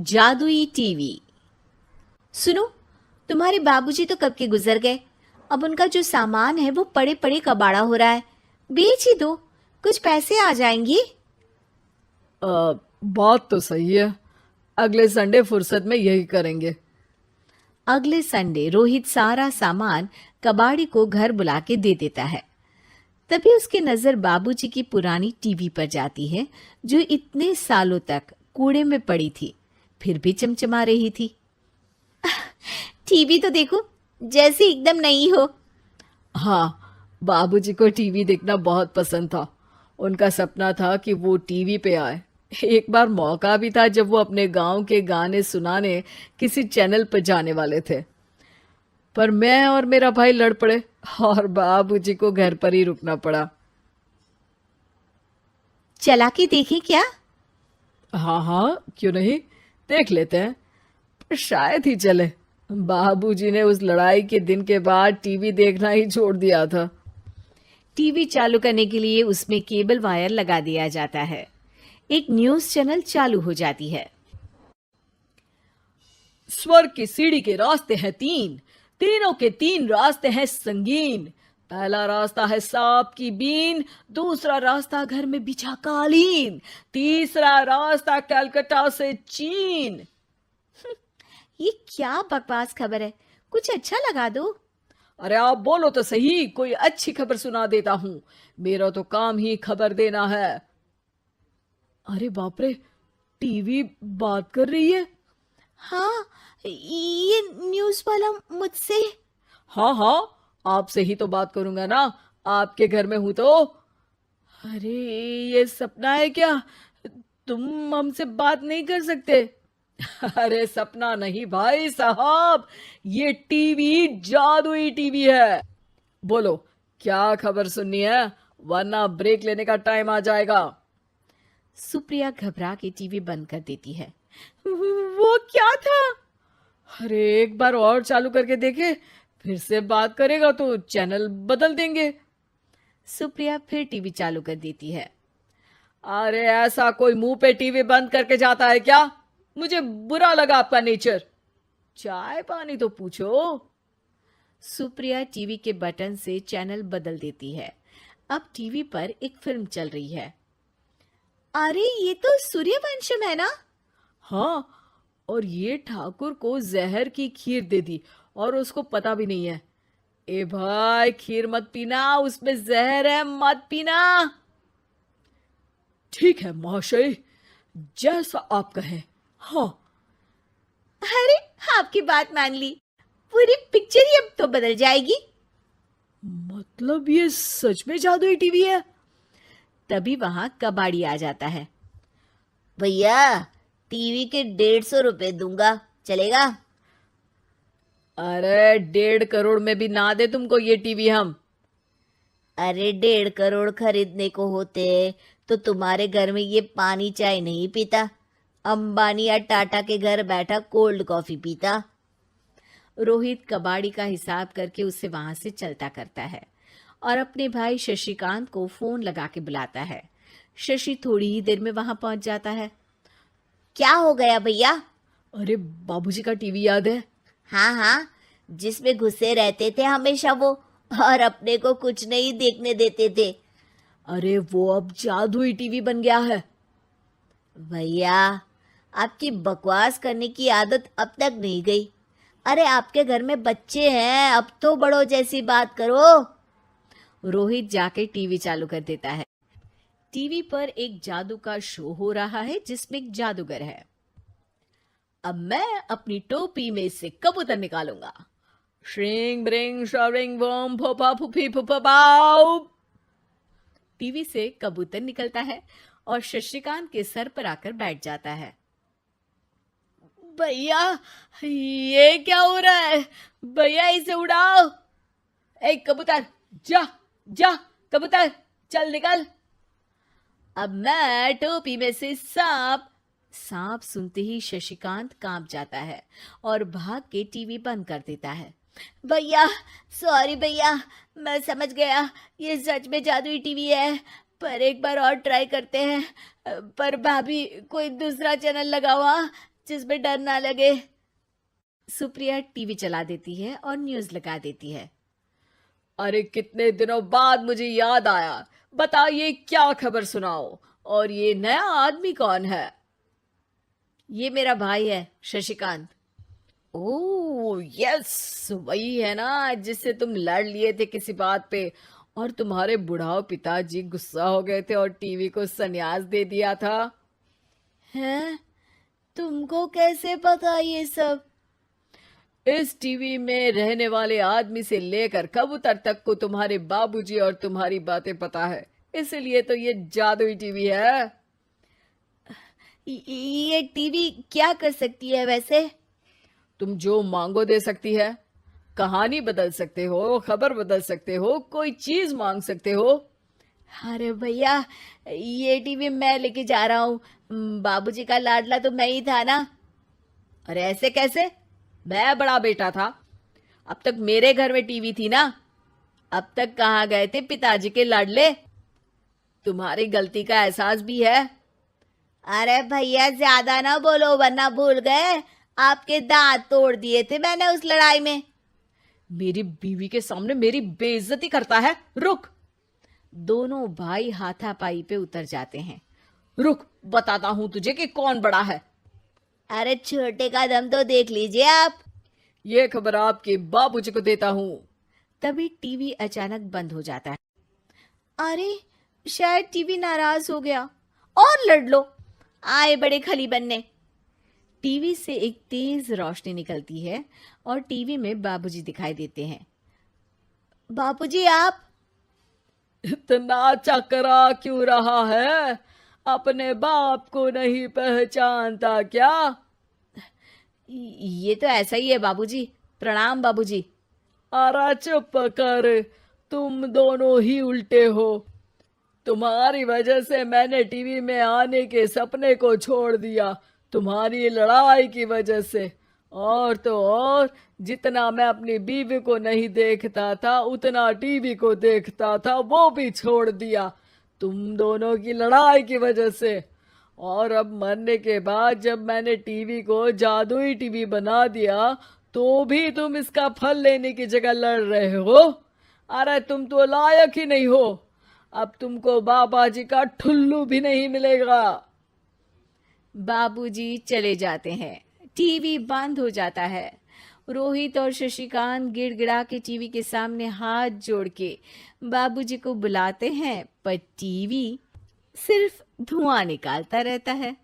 जादुई टीवी। सुनो, तुम्हारे बाबूजी तो कब के गुजर गए। अब उनका जो सामान है वो पड़े पड़े कबाड़ा हो रहा है। बेच ही दो, कुछ पैसे आ जाएंगे। बात तो सही है। अगले संडे फुर्सत में यही करेंगे। अगले संडे रोहित सारा सामान कबाड़ी को घर बुला के दे देता है। तभी उसकी नजर बाबूजी की पुरानी टीवी पर जाती है, जो इतने सालों तक कूड़े में पड़ी थी, फिर भी चमचमा रही थी। टीवी तो देखो, जैसे एकदम नई हो। हाँ, बाबूजी को टीवी देखना बहुत पसंद था। उनका सपना था कि वो टीवी पे आए। एक बार मौका भी था जब वो अपने गांव के गाने सुनाने किसी चैनल पर जाने वाले थे, पर मैं और मेरा भाई लड़ पड़े और बाबूजी को घर पर ही रुकना पड़ा। चला के देखें क्या? हाँ हाँ, क्यों नहीं, देख लेते हैं। पर शायद ही चले। बाबूजी ने उस लड़ाई के दिन के बाद टीवी देखना ही छोड़ दिया था। टीवी चालू करने के लिए उसमें केबल वायर लगा दिया जाता है। एक न्यूज चैनल चालू हो जाती है। स्वर्ग की सीढ़ी के रास्ते हैं तीन, तीनों के तीन रास्ते हैं संगीन। पहला रास्ता है सांप की बीन, दूसरा रास्ता घर में बिछा कालीन, तीसरा रास्ता कलकत्ता से चीन। ये क्या बकवास खबर है, कुछ अच्छा लगा दो। अरे आप बोलो तो सही, कोई अच्छी खबर सुना देता हूं। मेरा तो काम ही खबर देना है। अरे बाप रे, टीवी बात कर रही है। हाँ, ये न्यूज वाला मुझसे। हाँ हाँ, आपसे ही तो बात करूंगा ना, आपके घर में हूं तो। अरे, ये सपना है क्या? तुम हमसे बात नहीं कर सकते? अरे सपना नहीं भाई साहब, ये टीवी जादुई टीवी है। बोलो, क्या खबर सुननी है, वरना ब्रेक लेने का टाइम आ जाएगा। सुप्रिया घबरा के टीवी बंद कर देती है। वो क्या था? अरे एक बार और चालू करके देखे, फिर से बात करेगा तो चैनल बदल देंगे। सुप्रिया फिर टीवी चालू कर देती है। अरे ऐसा कोई मुंह पे टीवी बंद करके जाता है क्या? मुझे बुरा लगा आपका नेचर। चाय पानी तो पूछो। सुप्रिया टीवी के बटन से चैनल बदल देती है। अब टीवी पर एक फिल्म चल रही है। अरे ये तो सूर्यवंशम है ना? हाँ, और ये ठाकुर को जहर की खीर दे दी और उसको पता भी नहीं है। ए भाई, खीर मत पीना, उसमें जहर है, मत पीना। ठीक है महाशय, जैसा आप कहें। हाँ। अरे, आपकी बात मान ली, पूरी पिक्चर ही अब तो बदल जाएगी। मतलब ये सच में जादुई टीवी है? तभी वहां कबाड़ी आ जाता है। भैया, टीवी के 150 रुपए दूंगा, चलेगा? अरे 1.5 करोड़ में भी ना दे तुमको ये टीवी हम। अरे 1.5 करोड़ खरीदने को होते तो तुम्हारे घर में ये पानी चाय नहीं पीता, अंबानी या टाटा के घर बैठा कोल्ड कॉफी पीता। रोहित कबाड़ी का हिसाब करके उसे वहां से चलता करता है और अपने भाई शशिकांत को फोन लगा के बुलाता है। शशि थोड़ी ही देर में वहां पहुंच जाता है। क्या हो गया भैया? अरे बाबूजी का टीवी याद है? हाँ हाँ, जिसमें घुसे रहते थे हमेशा वो, और अपने को कुछ नहीं देखने देते थे। अरे वो अब जादुई टीवी बन गया है। भैया, आपकी बकवास करने की आदत अब तक नहीं गई। अरे आपके घर में बच्चे हैं, अब तो बड़ों जैसी बात करो। रोहित जाके टीवी चालू कर देता है। टीवी पर एक जादू का शो हो रहा है जिसमें एक जादूगर है। अब मैं अपनी टोपी में से कबूतर निकालूंगा। श्रिंग ब्रिंग शरिंग बम फोपा फुफी फुफा बाउ। टीवी से कबूतर निकलता है और शशिकांत के सर पर आकर बैठ जाता है। भैया, ये क्या हो रहा है? भैया इसे उड़ाओ। ए कबूतर, जा जा, कबूतर चल निकल। अब मैं टोपी में से सांप। सांप सुनते ही शशिकांत कांप जाता है और भाग के टीवी बंद कर देता है। भैया, सॉरी भैया, मैं समझ गया ये सच में जादुई टीवी है, पर एक बार और ट्राई करते हैं। पर भाभी, कोई दूसरा चैनल लगाओ। हाँ, जिसमें डर ना लगे। सुप्रिया टीवी चला देती है और न्यूज लगा देती है। अरे कितने दिनों बाद मुझे याद आया, बताइए क्या खबर सुनाओ। और ये नया आदमी कौन है? ये मेरा भाई है शशिकांत। ओह यस, वही है ना जिससे तुम लड़ लिए थे किसी बात पे, और तुम्हारे बुढ़ाओ पिताजी गुस्सा हो गए थे और टीवी को संन्यास दे दिया था। हैं? तुमको कैसे पता ये सब? इस टीवी में रहने वाले आदमी से लेकर कबूतर तक को तुम्हारे बाबूजी और तुम्हारी बातें पता है, इसलिए तो ये जादुई टीवी है। ये टीवी क्या कर सकती है वैसे? तुम जो मांगो दे सकती है। कहानी बदल सकते हो, खबर बदल सकते हो, कोई चीज मांग सकते हो। अरे भैया, ये टीवी मैं लेके जा रहा हूँ। बाबूजी का लाडला तो मैं ही था ना। अरे ऐसे कैसे? मैं बड़ा बेटा था, अब तक मेरे घर में टीवी थी ना। अब तक कहाँ गए थे पिताजी के लाडले? तुम्हारी गलती का एहसास भी है। अरे भैया, ज्यादा ना बोलो वरना भूल गए आपके दांत तोड़ दिए थे मैंने उस लड़ाई में। मेरी बीवी के सामने मेरी बेइज्जती करता है। रुक। दोनों भाई हाथापाई पे उतर जाते हैं। रुक, बताता हूं तुझे कि कौन बड़ा है। अरे छोटे का दम तो देख लीजिए आप। ये खबर आपके बाबूजी को देता हूं। तभी टीवी अचानक बंद हो जाता है। अरे शायद टीवी नाराज हो गया। और लड़ लो, आए बड़े खली बनने। टीवी से एक तेज रोशनी निकलती है और टीवी में बाबूजी दिखाई देते हैं। बाबूजी आप? इतना चकरा क्यों रहा है? अपने बाप को नहीं पहचानता क्या? ये तो ऐसा ही है बाबूजी। प्रणाम बाबूजी। अरे चुप कर, तुम दोनों ही उल्टे हो। तुम्हारी वजह से मैंने टीवी में आने के सपने को छोड़ दिया, तुम्हारी लड़ाई की वजह से। और तो और, जितना मैं अपनी बीवी को नहीं देखता था उतना टीवी को देखता था, वो भी छोड़ दिया तुम दोनों की लड़ाई की वजह से। और अब मरने के बाद जब मैंने टीवी को जादुई टीवी बना दिया तो भी तुम इसका फल लेने की जगह लड़ रहे हो। अरे तुम तो लायक ही नहीं हो। अब तुमको बाबा जी का ठुल्लू भी नहीं मिलेगा। बाबूजी चले जाते हैं। टीवी बंद हो जाता है। रोहित और शशिकांत गिड़गिड़ा के टीवी के सामने हाथ जोड़ के बाबूजी को बुलाते हैं, पर टीवी सिर्फ धुआं निकालता रहता है।